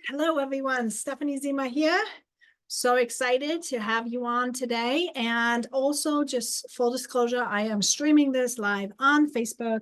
Hello, everyone. Stephanie Zima here. So excited to have you on today. And also, just full disclosure, I am streaming this live on Facebook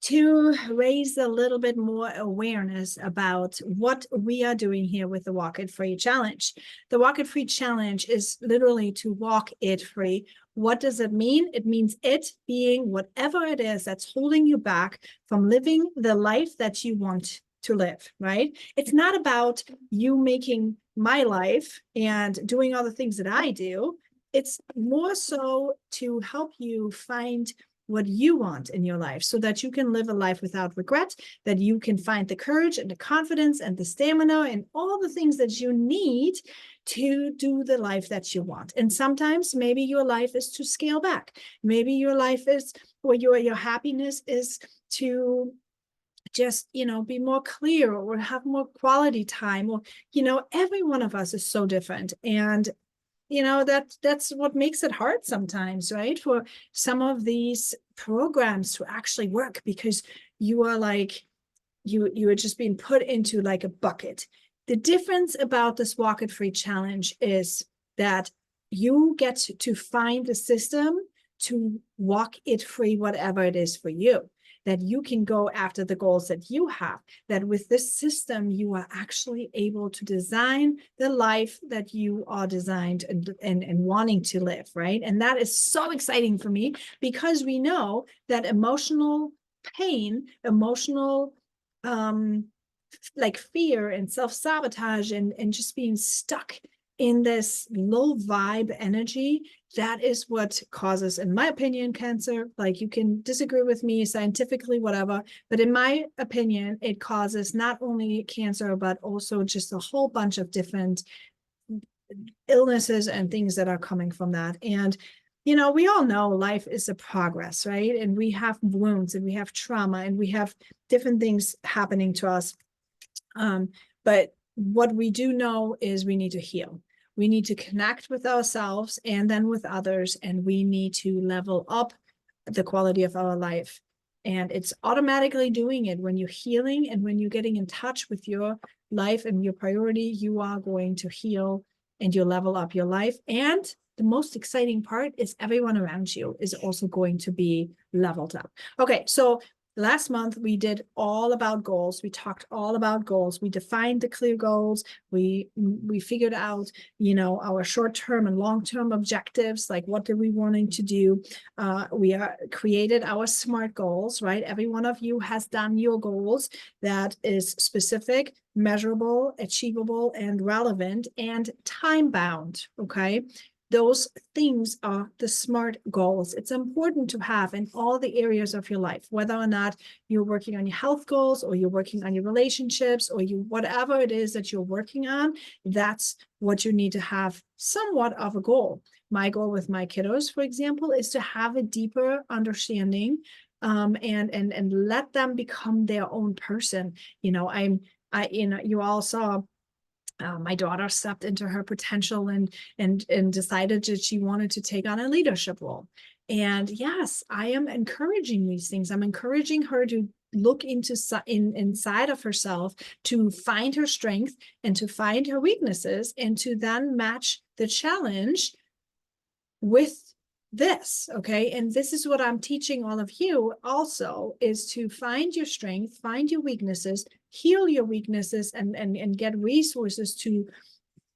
to raise a little bit more awareness about what we are doing here with the Walk It Free Challenge. The Walk It Free Challenge is literally to walk it free. What does it mean? It means it being whatever it is that's holding you back from living the life that you want to live, right? It's not about you making my life and doing all the things that I do. It's more so to help you find what you want in your life so that you can live a life without regret, that you can find the courage and the confidence and the stamina and all the things that you need to do the life that you want. And sometimes maybe your life is to scale back. Maybe your life is, or your happiness is to just be more clear or have more quality time, or every one of us is so different. And that's what makes it hard sometimes, right, for some of these programs to actually work, because you are like you are just being put into like a bucket. The difference about this Walk It Free Challenge is that you get to find a system to walk it free, whatever it is for you, that you can go after the goals that you have, that with this system, you are actually able to design the life that you are designed and wanting to live, right? And that is so exciting for me, because we know that emotional pain, emotional like fear and self-sabotage and just being stuck in this low vibe energy, that is what causes, in my opinion, cancer. Like, you can disagree with me scientifically, whatever, but in my opinion, it causes not only cancer, but also just a whole bunch of different illnesses and things that are coming from that. And we all know life is a progress, right? And we have wounds and we have trauma and we have different things happening to us. But what we do know is we need to heal. We need to connect with ourselves and then with others, and we need to level up the quality of our life. And it's automatically doing it when you're healing and when you're getting in touch with your life and your priority. You are going to heal and you level up your life. And the most exciting part is everyone around you is also going to be leveled up. Okay, so last month, we did all about goals. We talked all about goals. We defined the clear goals. We figured out, our short-term and long-term objectives, like what are we wanting to do. We created our SMART goals, right? Every one of you has done your goals that is specific, measurable, achievable, and relevant, and time-bound, okay? Those things are the SMART goals. It's important to have in all the areas of your life, whether or not you're working on your health goals or you're working on your relationships or whatever it is that you're working on. That's what you need to have somewhat of a goal. My goal with my kiddos, for example, is to have a deeper understanding and let them become their own person. You all saw my daughter stepped into her potential and decided that she wanted to take on a leadership role. And yes, I am encouraging these things. I'm encouraging her to look inside of herself, to find her strength and to find her weaknesses, and to then match the challenge with this. Okay, and this is what I'm teaching all of you also, is to find your strength, find your weaknesses, heal your weaknesses, and get resources to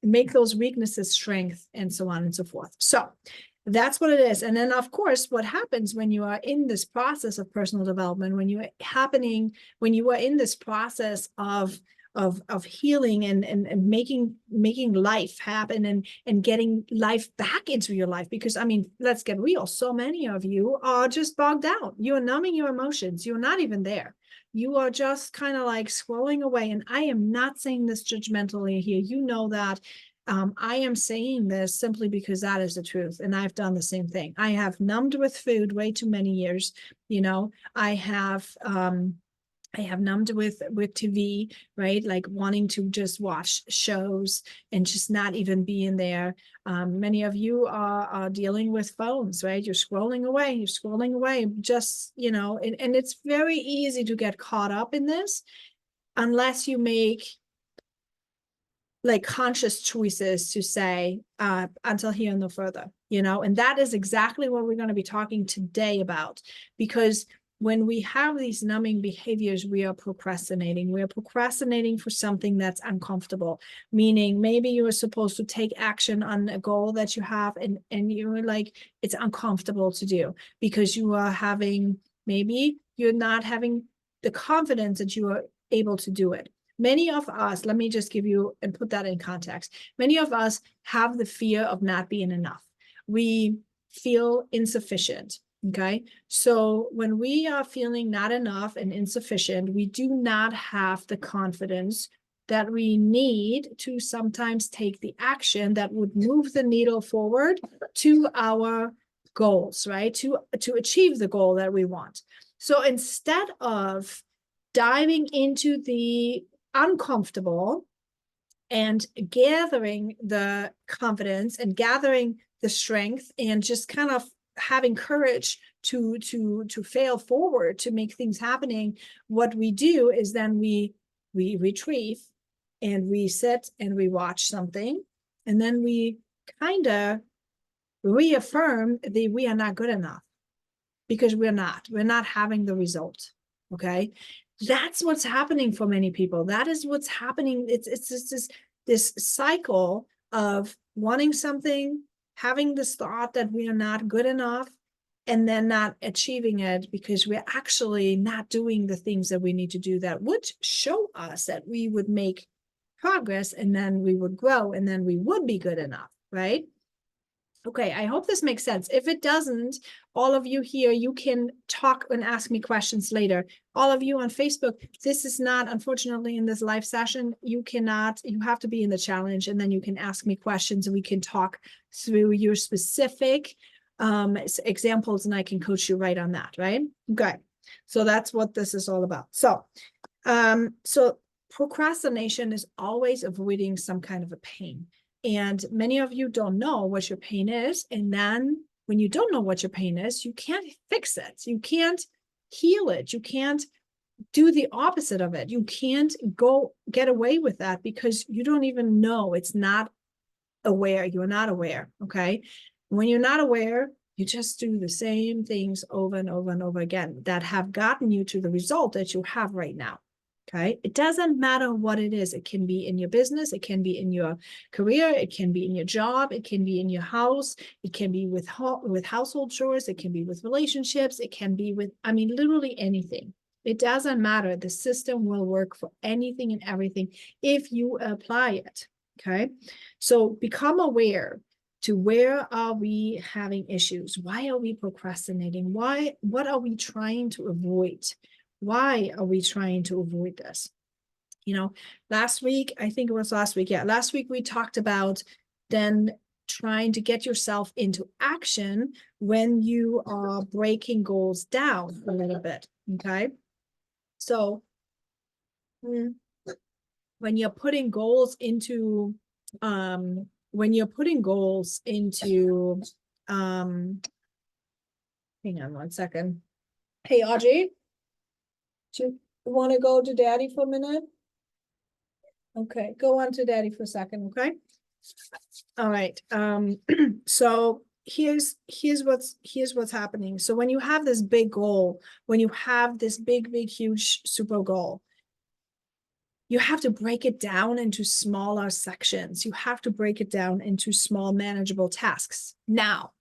make those weaknesses strength, and so on and so forth. So that's what it is. And then, of course, what happens when you are in this process of personal development, when you are in this process of healing and making life happen and getting life back into your life. Because, I mean, let's get real, so many of you are just bogged down. You're numbing your emotions. You're not even there. You are just kind of like scrolling away. And I am not saying this judgmentally here. You know that. I am saying this simply because that is the truth. And I've done the same thing. I have numbed with food way too many years. I have numbed with TV, right? Like wanting to just watch shows and just not even be in there. Many of you are dealing with phones, right? You're scrolling away, just, and it's very easy to get caught up in this unless you make like conscious choices to say, until here and no further, you know, and that is exactly what we're going to be talking today about, because when we have these numbing behaviors, we are procrastinating. We are procrastinating for something that's uncomfortable, meaning maybe you are supposed to take action on a goal that you have, and you're like, it's uncomfortable to do because you are having, maybe you're not having the confidence that you are able to do it. Many of us, let me just give you and put that in context. Many of us have the fear of not being enough. We feel insufficient. Okay. So when we are feeling not enough and insufficient, we do not have the confidence that we need to sometimes take the action that would move the needle forward to our goals, right? To achieve the goal that we want. So instead of diving into the uncomfortable and gathering the confidence and gathering the strength and just kind of having courage to fail forward, to make things happening, what we do is then we retrieve and we sit and we watch something, and then we kind of reaffirm that we are not good enough because we're not having the result. Okay, that's what's happening for many people. That is what's happening. It's just this cycle of wanting something, having this thought that we are not good enough, and then not achieving it because we're actually not doing the things that we need to do that would show us that we would make progress, and then we would grow, and then we would be good enough, right? Okay, I hope this makes sense. If it doesn't, all of you here, you can talk and ask me questions later. All of you on Facebook, this is not, unfortunately, in this live session, you cannot, you have to be in the challenge, and then you can ask me questions and we can talk through your specific examples, and I can coach you right on that, right? Okay, so that's what this is all about. So procrastination is always avoiding some kind of a pain. And many of you don't know what your pain is. And then when you don't know what your pain is, you can't fix it. You can't heal it. You can't do the opposite of it. You can't go get away with that because you don't even know. It's not aware. You're not aware. Okay. When you're not aware, you just do the same things over and over and over again that have gotten you to the result that you have right now. Okay. It doesn't matter what it is. It can be in your business. It can be in your career. It can be in your job. It can be in your house. It can be with household chores. It can be with relationships. It can be with, I mean, literally anything. It doesn't matter. The system will work for anything and everything if you apply it. Okay. So become aware to where are we having issues? Why are we procrastinating? What are we trying to avoid? Why are we trying to avoid this? You know, last week, I think it was last week. Yeah, last week we talked about then trying to get yourself into action when you are breaking goals down a little bit. Okay. So when you're putting goals into, hang on one second. Hey, Audrey, do you want to go to daddy for a minute? Okay, go on to daddy for a second, okay? All right. So here's what's happening. So when you have this big goal, when you have this big, huge, super goal, you have to break it down into smaller sections. You have to break it down into small, manageable tasks. Now,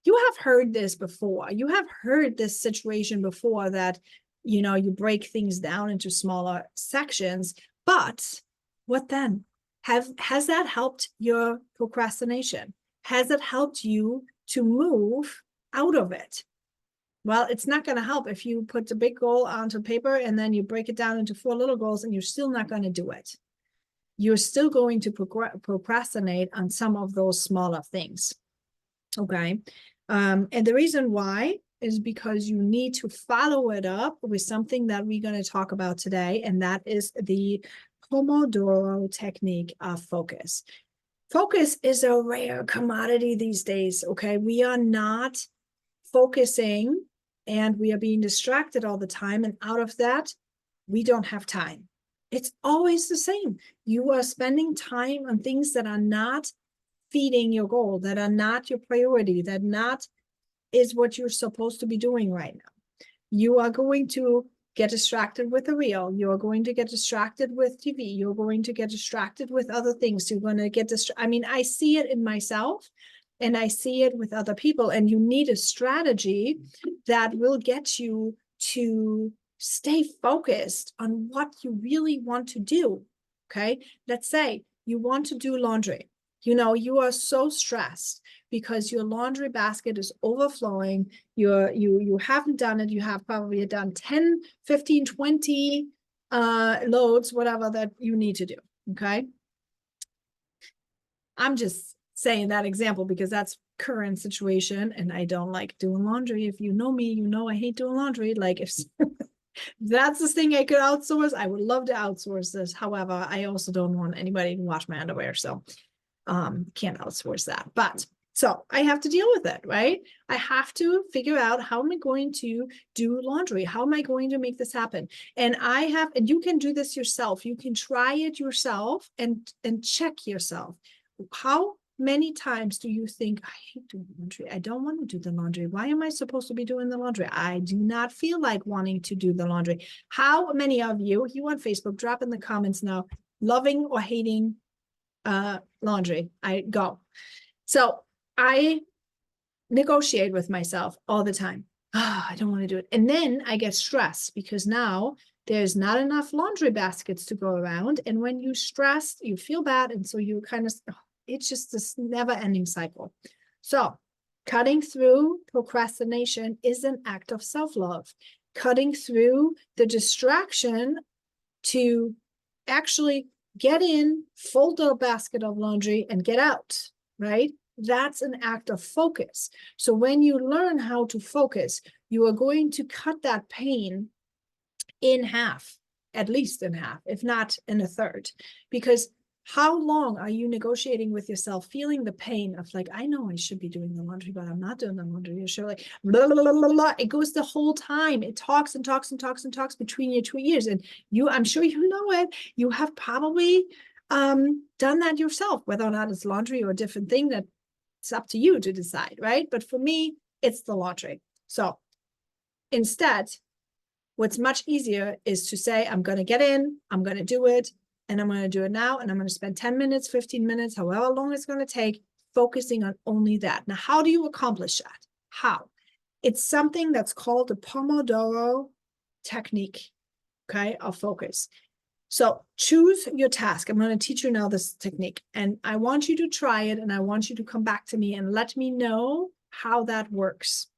you have heard this before. You have heard this situation before that, you know, you break things down into smaller sections, but what then? Has that helped your procrastination? Has it helped you to move out of it? Well, it's not going to help if you put the big goal onto paper and then you break it down into 4 little goals and you're still not going to do it. You're still going to procrastinate on some of those smaller things. Okay. And the reason why is because you need to follow it up with something that we're going to talk about today, and that is the Pomodoro Technique of focus. Focus is a rare commodity these days. Okay. We are not focusing and we are being distracted all the time. And out of that, we don't have time. It's always the same. You are spending time on things that are not feeding your goal, that are not your priority, that not is what you're supposed to be doing right now. You are going to get distracted with a reel. You're going to get distracted with TV. You're going to get distracted with other things. You're going to get distracted. I mean, I see it in myself and I see it with other people. And you need a strategy that will get you to stay focused on what you really want to do. Okay. Let's say you want to do laundry. You know, you are so stressed because your laundry basket is overflowing. You haven't done it. You have probably done 10, 15, 20 loads, whatever that you need to do. Okay. I'm just saying that example because that's current situation and I don't like doing laundry. If you know me, you know I hate doing laundry. Like if that's the thing I could outsource, I would love to outsource this. However, I also don't want anybody to wash my underwear. So can't outsource that. But so I have to deal with it, right? I have to figure out how am I going to do laundry? How am I going to make this happen? And and you can do this yourself. You can try it yourself and check yourself. How many times do you think, I hate doing laundry. I don't want to do the laundry. Why am I supposed to be doing the laundry? I do not feel like wanting to do the laundry. How many of you on Facebook, drop in the comments now, loving or hating laundry? I go. So I negotiate with myself all the time. I don't want to do it. And then I get stressed because now there's not enough laundry baskets to go around. And when you're stressed, you feel bad. And so you kind of, it's just this never ending cycle. So cutting through procrastination is an act of self-love. Cutting through the distraction to actually get in, fold the basket of laundry and get out, right? That's an act of focus. So when you learn how to focus, you are going to cut that pain in half, at least in half, if not in a third. Because how long are you negotiating with yourself, feeling the pain of like, I know I should be doing the laundry, but I'm not doing the laundry. You're sure like, blah, blah, blah, blah, blah. It goes the whole time. It talks and talks and talks and talks between your 2 ears. And I'm sure you know it. You have probably done that yourself, whether or not it's laundry or a different thing. That it's up to you to decide, right? But for me, it's the laundry. So instead, what's much easier is to say, I'm going to get in, I'm going to do it, and I'm going to do it now, and I'm going to spend 10 minutes, 15 minutes, however long it's going to take, focusing on only that. Now, how do you accomplish that? How? It's something that's called the Pomodoro Technique, okay, of focus. So choose your task. I'm going to teach you now this technique, and I want you to try it, and I want you to come back to me and let me know how that works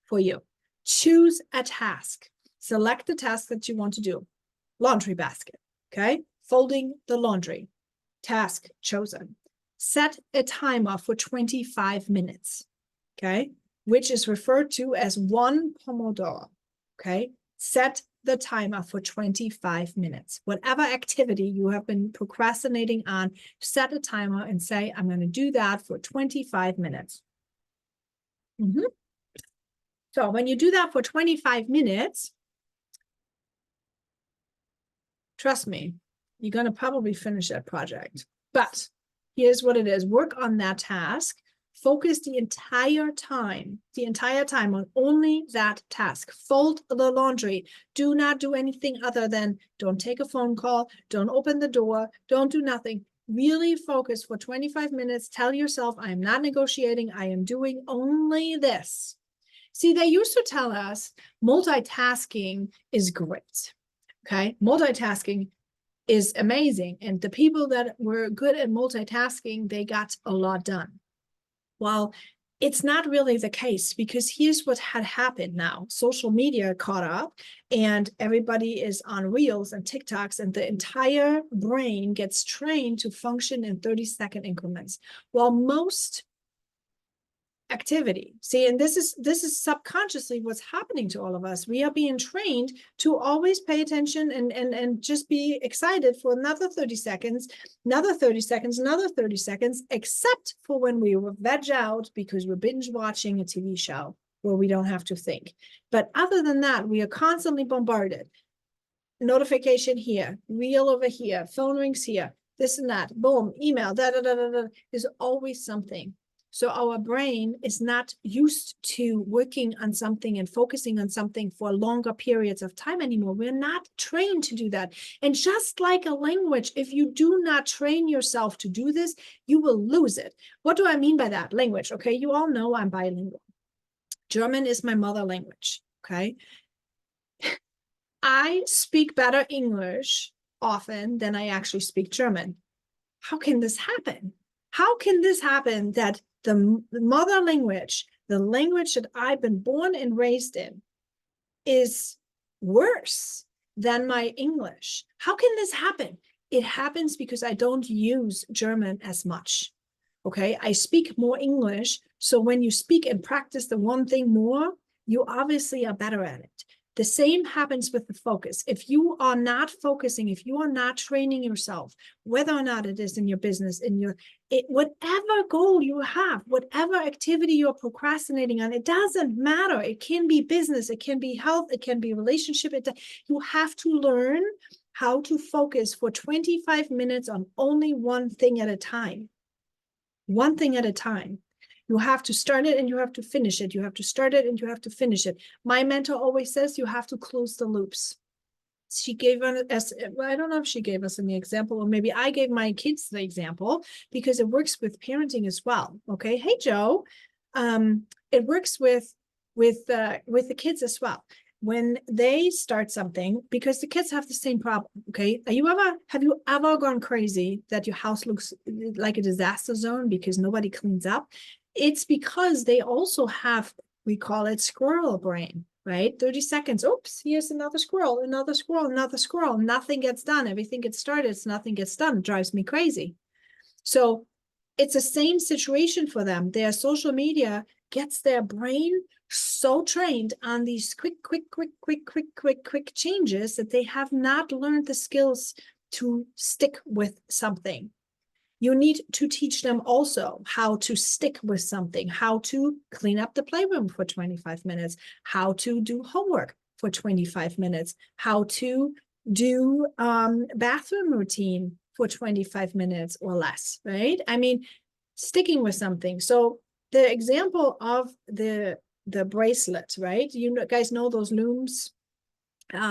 for you. Choose a task. Select the task that you want to do. Laundry basket, okay? Folding the laundry. Task chosen. Set a timer for 25 minutes, okay? Which is referred to as one Pomodoro, okay? Set the timer for 25 minutes. Whatever activity you have been procrastinating on, set a timer and say, I'm going to do that for 25 minutes. So when you do that for 25 minutes, trust me, you're going to probably finish that project. But here's what it is. Work on that task. Focus the entire time on only that task. Fold the laundry. Do not do anything other than don't take a phone call, don't open the door, don't do nothing. Really focus for 25 minutes. Tell yourself, I am not negotiating. I am doing only this. See, they used to tell us multitasking is great. Okay, multitasking is amazing. And the people that were good at multitasking, they got a lot done. Well, it's not really the case, because here's what had happened now. Social media caught up and everybody is on Reels and TikToks, and the entire brain gets trained to function in 30-second increments. While most activity, see, and this is subconsciously what's happening to all of us. We are being trained to always pay attention and just be excited for another 30 seconds, another 30 seconds, another 30 seconds, except for when we veg out because we're binge watching a TV show where we don't have to think. But other than that, we are constantly bombarded. notification here, reel over here, phone rings here, this and that, boom, email, da da da da da. There's always something. So our brain is not used to working on something and focusing on something for longer periods of time anymore. We're not trained to do that. And just like a language, if you do not train yourself to do this, you will lose it. What do I mean by that? Language, okay? You all know I'm bilingual. German is my mother language, okay? I speak better English often than I actually speak German. How can this happen? How can this happen that the mother language, the language that I've been born and raised in, is worse than my English? How can this happen? It happens because I don't use German as much. Okay, I speak more English. So when you speak and practice the one thing more, you obviously are better at it. The same happens with the focus. If you are not focusing, if you are not training yourself, whether or not it is in your business, in your, whatever goal you have, whatever activity you're procrastinating on, it doesn't matter. It can be business, it can be health, it can be relationship. You have to learn how to focus for 25 minutes on only one thing at a time. One thing at a time. You have to start it and you have to finish it. You have to start it and you have to finish it. My mentor always says you have to close the loops. She gave us, I don't know if she gave us any example, or maybe I gave my kids the example because it works with parenting as well. Okay. Hey, Joe. It works with the kids as well. When they start something, because the kids have the same problem. Okay. Have you ever gone crazy that your house looks like a disaster zone because nobody cleans up? It's because they also have, we call it squirrel brain, right? 30 seconds. Oops, here's another squirrel, another squirrel, another squirrel. Nothing gets done. Everything gets started. Nothing gets done. It drives me crazy. So it's the same situation for them. Their social media gets their brain so trained on these quick changes that they have not learned the skills to stick with something. You need to teach them also how to stick with something, how to clean up the playroom for 25 minutes, how to do homework for 25 minutes, how to do bathroom routine for 25 minutes or less, right? I mean, sticking with something. So the example of the bracelet, right? You guys know those looms,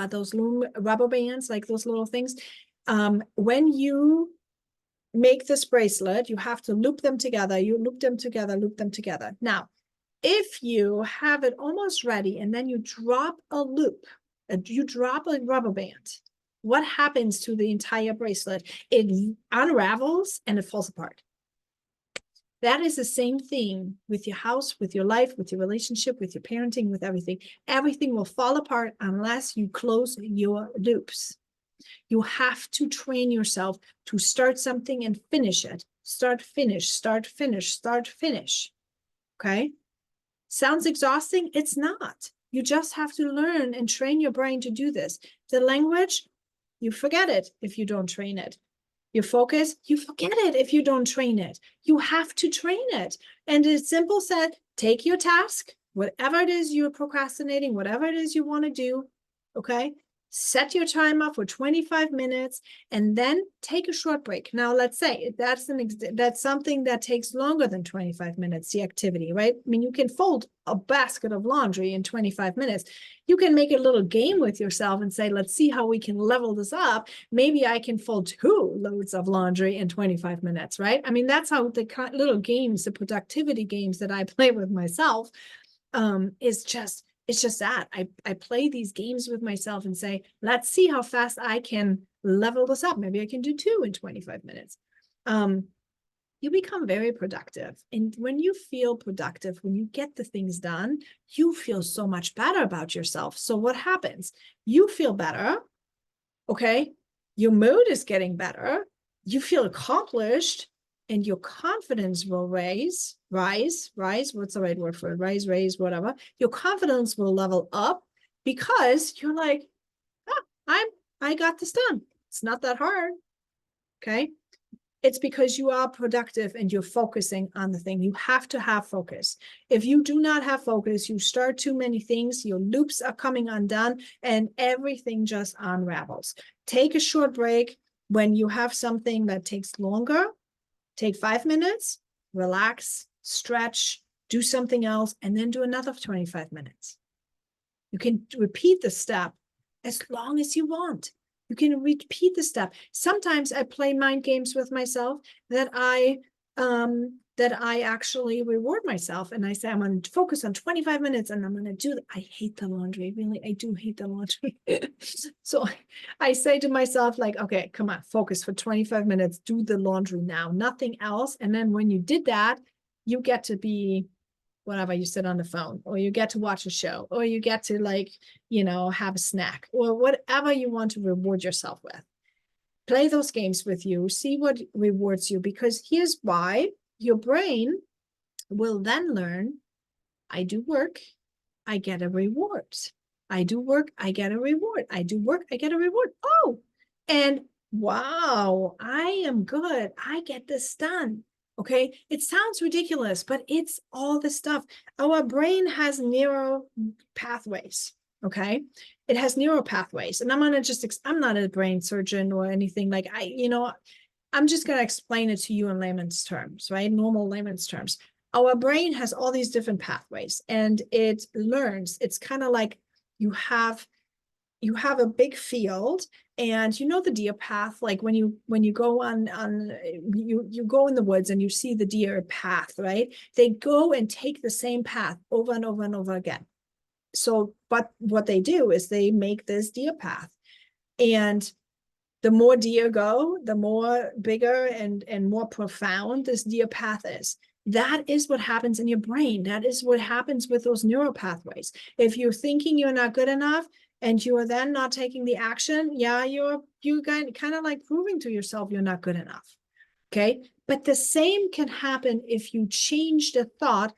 those loom rubber bands, like those little things. When you make this bracelet, you have to loop them together. You loop them together, loop them together. Now, if you have it almost ready and then you drop a loop, you drop a rubber band, what happens to the entire bracelet? It unravels and it falls apart. That is the same thing with your house, with your life, with your relationship, with your parenting, with everything. Everything will fall apart unless you close your loops. You have to train yourself to start something and finish it. Start, finish, start, finish, start, finish. Okay? Sounds exhausting? It's not. You just have to learn and train your brain to do this. The language, you forget it if you don't train it. Your focus, you forget it if you don't train it. You have to train it. And it's simple said, take your task, whatever it is you're procrastinating, whatever it is you want to do, okay? Set your timer for 25 minutes and then take a short break. Now, let's say that's something that takes longer than 25 minutes, the activity, right? I mean, you can fold a basket of laundry in 25 minutes. You can make a little game with yourself and say, let's see how we can level this up. Maybe I can fold 2 loads of laundry in 25 minutes, right? I mean, that's how the little games, the productivity games that I play with myself it's just that I play these games with myself and say, let's see how fast I can level this up. Maybe I can do 2 in 25 minutes. You become very productive. And when you feel productive, when you get the things done, you feel so much better about yourself. So what happens? You feel better. Okay. Your mood is getting better. You feel accomplished. And your confidence will rise, what's the right word for it? Raise, whatever. Your confidence will level up because you're like, I got this done. It's not that hard. Okay. It's because you are productive and you're focusing on the thing. You have to have focus. If you do not have focus, you start too many things, your loops are coming undone, and everything just unravels. Take a short break. When you have something that takes longer, take 5 minutes, relax, stretch, do something else, and then do another 25 minutes. You can repeat the step as long as you want. You can repeat the step. Sometimes I play mind games with myself that I actually reward myself, and I say I'm going to focus on 25 minutes and I'm going to do that. I hate the laundry. Really, I do hate the laundry. So I say to myself, like, okay, come on, focus for 25 minutes, do the laundry now, nothing else. And then when you did that, you get to be whatever, you sit on the phone, or you get to watch a show, or you get to, like, have a snack, or whatever you want to reward yourself with. Play those games with you, see what rewards you, because here's why: your brain will then learn, I do work, I get a reward. I do work, I get a reward. I do work, I get a reward. Oh, and wow, I am good. I get this done. Okay, it sounds ridiculous, but it's all the stuff. Our brain has neural pathways. Okay, it has neural pathways, and I'm gonna I'm not a brain surgeon or anything. Like, I'm just gonna explain it to you in layman's terms, right? Normal layman's terms. Our brain has all these different pathways, and it learns. It's kind of like you have a big field, and the deer path, like when you go you go in the woods and you see the deer path, right? They go and take the same path over and over and over again. So, but what they do is they make this deer path, and the more deer go, the more bigger and more profound this deer path is. That is what happens in your brain. That is what happens with those neural pathways. If you're thinking you're not good enough and you are then not taking the action, yeah, you're kind of like proving to yourself you're not good enough. Okay. But the same can happen if you change the thought,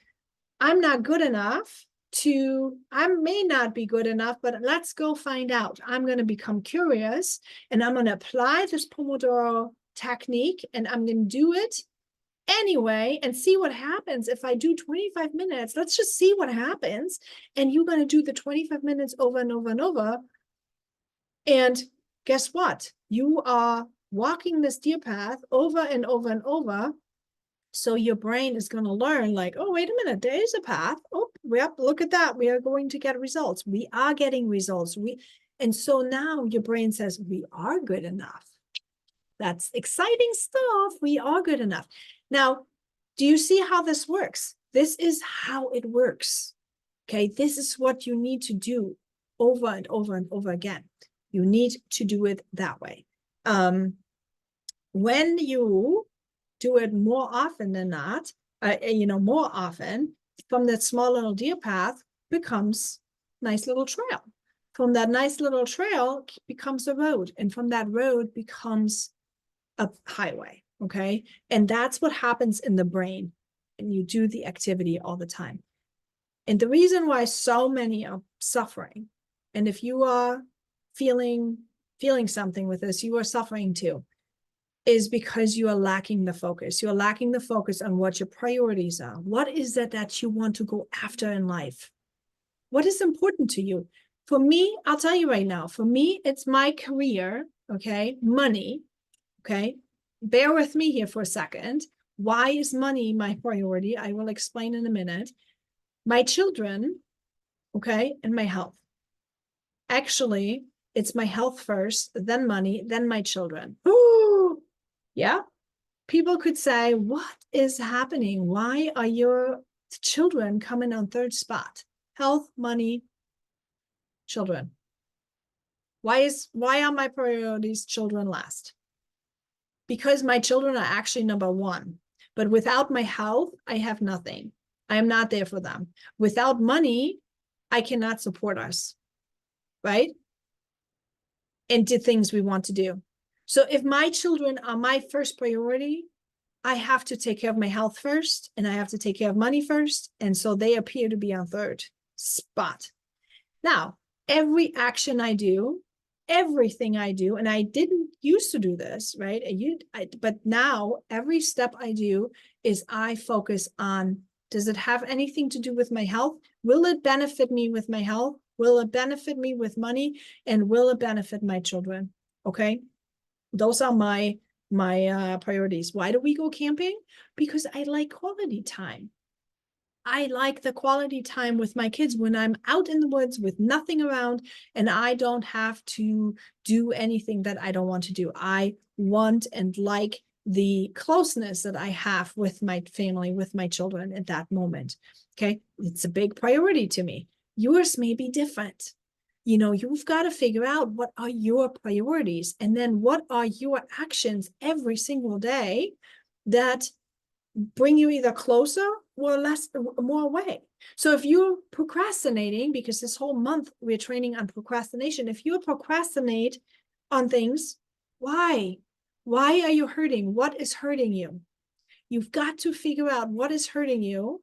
I'm not good enough, to I may not be good enough, but let's go find out. I'm going to become curious, and I'm going to apply this Pomodoro technique, and I'm going to do it anyway and see what happens if I do 25 minutes. Let's just see what happens. And you're going to do the 25 minutes over and over and over. And guess what? You are walking this deer path over and over and over. So your brain is going to learn, like, oh, wait a minute, there is a path. Oh, yep, look at that. We are going to get results. We are getting results. And so now your brain says, we are good enough. That's exciting stuff. We are good enough. Now, do you see how this works? This is how it works. Okay, this is what you need to do over and over and over again. You need to do it that way. When you do it more often than not, more often, from that small little deer path becomes nice little trail. From that nice little trail becomes a road, and from that road becomes a highway. Okay, and that's what happens in the brain, and you do the activity all the time. And the reason why so many are suffering, and if you are feeling something with this, you are suffering too, is because you are lacking the focus. You're lacking the focus on what your priorities are. What is it that you want to go after in life? What is important to you? For me, I'll tell you right now, for me, it's my career, okay? Money, okay? Bear with me here for a second. Why is money my priority? I will explain in a minute. My children, okay, and my health. Actually, it's my health first, then money, then my children. Ooh, yeah. People could say, what is happening? Why are your children coming on third spot? Health, money, children. Why are my priorities children last? Because my children are actually number one. But without my health, I have nothing. I am not there for them. Without money, I cannot support us, right? And do things we want to do. So if my children are my first priority, I have to take care of my health first, and I have to take care of money first. And so they appear to be on third spot. Now, every action I do, everything I do, and I didn't used to do this, right? But now every step I do is I focus on, does it have anything to do with my health? Will it benefit me with my health? Will it benefit me with money? And will it benefit my children? Okay. Those are my priorities. Why do we go camping? Because I like quality time. I like the quality time with my kids when I'm out in the woods with nothing around and I don't have to do anything that I don't want to do. I want and like the closeness that I have with my family, with my children at that moment. Okay. It's a big priority to me. Yours may be different. You know, you've got to figure out what are your priorities and then what are your actions every single day that bring you either closer or less, more away. So if you're procrastinating, because this whole month we're training on procrastination, if you procrastinate on things, why? Why are you hurting? What is hurting you? You've got to figure out what is hurting you.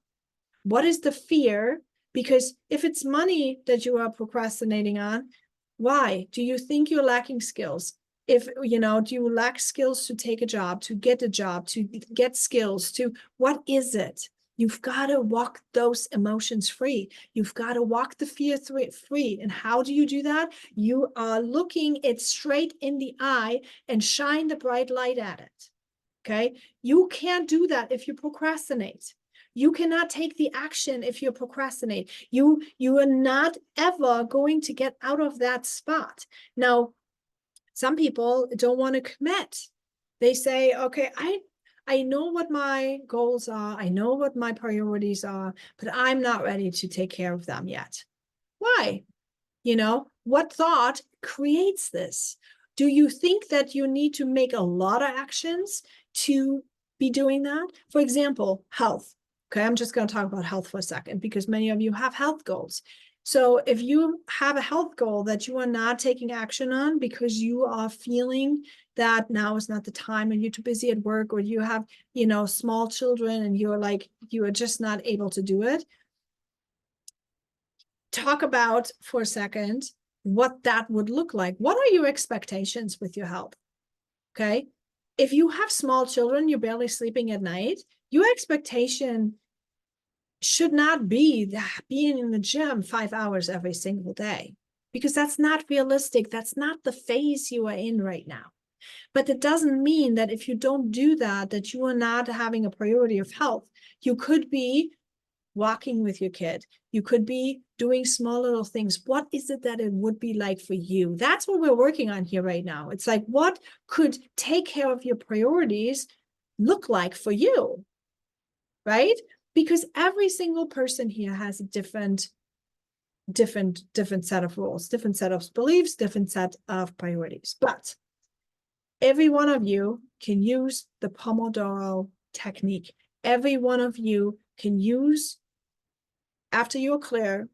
What is the fear? Because if it's money that you are procrastinating on, why? Do you think you're lacking skills? If, you know, do you lack skills to take a job, to get a job, to get skills, to what is it? You've got to walk those emotions free. You've got to walk the fear free. And how do you do that? You are looking it straight in the eye and shine the bright light at it. Okay. You can't do that if you procrastinate. You cannot take the action if you procrastinate. You are not ever going to get out of that spot. Now, some people don't want to commit. They say, okay, I know what my goals are. I know what my priorities are, but I'm not ready to take care of them yet. Why? You know, what thought creates this? Do you think that you need to make a lot of actions to be doing that? For example, health. Okay, I'm just going to talk about health for a second because many of you have health goals. So if you have a health goal that you are not taking action on because you are feeling that now is not the time and you're too busy at work, or you have, you know, small children and you're like, you are just not able to do it, talk about for a second what that would look like. What are your expectations with your health? Okay. If you have small children, you're barely sleeping at night, your expectation should not be being in the gym 5 hours every single day, because that's not realistic. That's not the phase you are in right now. But it doesn't mean that if you don't do that, that you are not having a priority of health. You could be walking with your kid. You could be doing small little things. What is it that it would be like for you? That's what we're working on here right now. It's like, what could take care of your priorities look like for you, right? Because every single person here has a different set of rules, different set of beliefs, different set of priorities. But every one of you can use the Pomodoro technique. Every one of you can use, after you're clear,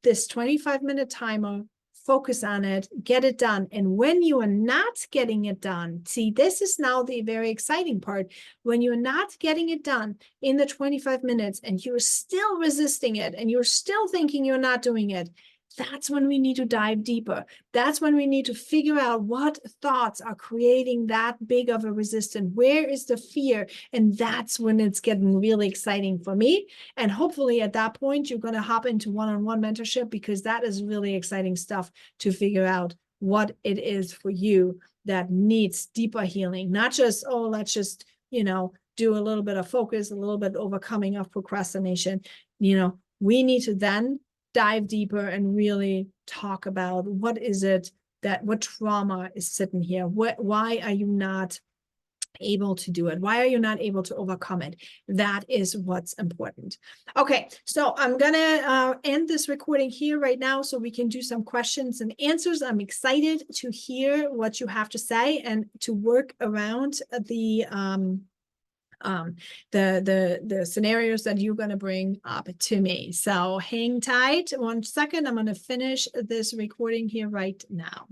this 25-minute timer, focus on it, get it done. And when you are not getting it done, see, this is now the very exciting part. When you're not getting it done in the 25 minutes and you're still resisting it and you're still thinking you're not doing it, that's when we need to dive deeper. That's when we need to figure out what thoughts are creating that big of a resistance. Where is the fear? And that's when it's getting really exciting for me. And hopefully at that point, you're going to hop into one-on-one mentorship, because that is really exciting stuff to figure out what it is for you that needs deeper healing. Not just, oh, let's just, you know, do a little bit of focus, a little bit overcoming of procrastination. You know, we need to then dive deeper and really talk about what is it that, what trauma is sitting here? Why are you not able to do it? Why are you not able to overcome it? That is what's important. Okay, so I'm gonna end this recording here right now so we can do some questions and answers. I'm excited to hear what you have to say and to work around the scenarios that you're going to bring up to me. So hang tight 1 second. I'm going to finish this recording here right now.